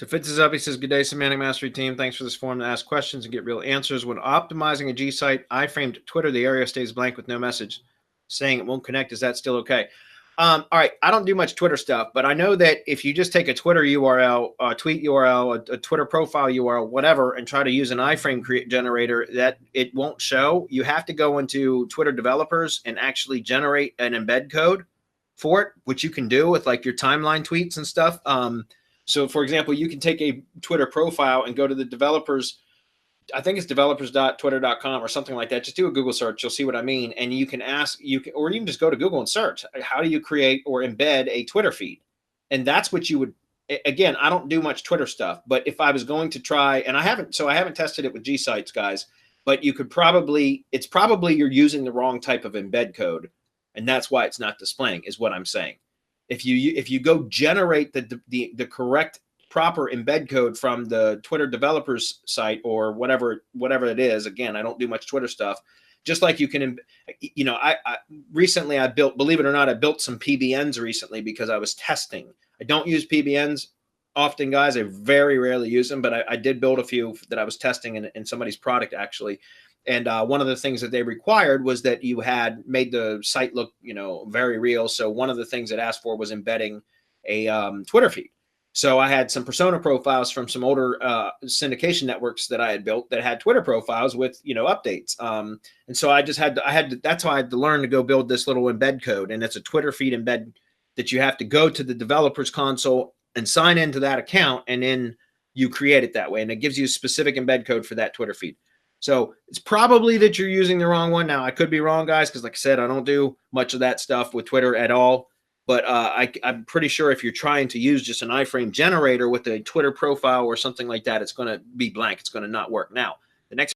So Fitz is up. He says, good day, Semantic Mastery team. Thanks for this forum to ask questions and get real answers. When optimizing a GSite, I framed Twitter, the area stays blank with no message saying it won't connect. Is that still okay? All right. I don't do much Twitter stuff, but I know that if you just take a Twitter URL, a tweet URL, a Twitter profile URL, whatever, and try to use an iframe generator, that it won't show. You have to go into Twitter developers and actually generate an embed code for it, which you can do with like your timeline tweets and stuff. So for example, you can take a Twitter profile and go to the developers. I think it's developers.twitter.com or something like that. Just do a Google search. You'll see what I mean. And you can ask, or even just go to Google and search, how do you create or embed a Twitter feed? And that's what you would, again, I don't do much Twitter stuff, but if I was going to try, and I haven't tested it with GSites, guys, but you could probably, it's probably you're using the wrong type of embed code. And that's why it's not displaying, is what I'm saying. If you go generate the correct proper embed code from the Twitter developers site or whatever it is, again, I don't do much Twitter stuff. Just like you can, I recently I built, believe it or not, I built some PBNs recently because I was testing. I don't use PBNs often, guys. I very rarely use them, but I did build a few that I was testing in somebody's product actually. And one of the things that they required was that you had made the site look, very real. So one of the things it asked for was embedding a Twitter feed. So I had some persona profiles from some older syndication networks that I had built that had Twitter profiles with, updates. And so I just that's how I had to learn to go build this little embed code. And it's a Twitter feed embed that you have to go to the developers console and sign into that account. And then you create it that way. And it gives you a specific embed code for that Twitter feed. So it's probably that you're using the wrong one. Now, I could be wrong, guys, because like I said, I don't do much of that stuff with Twitter at all. But I'm pretty sure if you're trying to use just an iframe generator with a Twitter profile or something like that, it's going to be blank. It's going to not work. Now, the next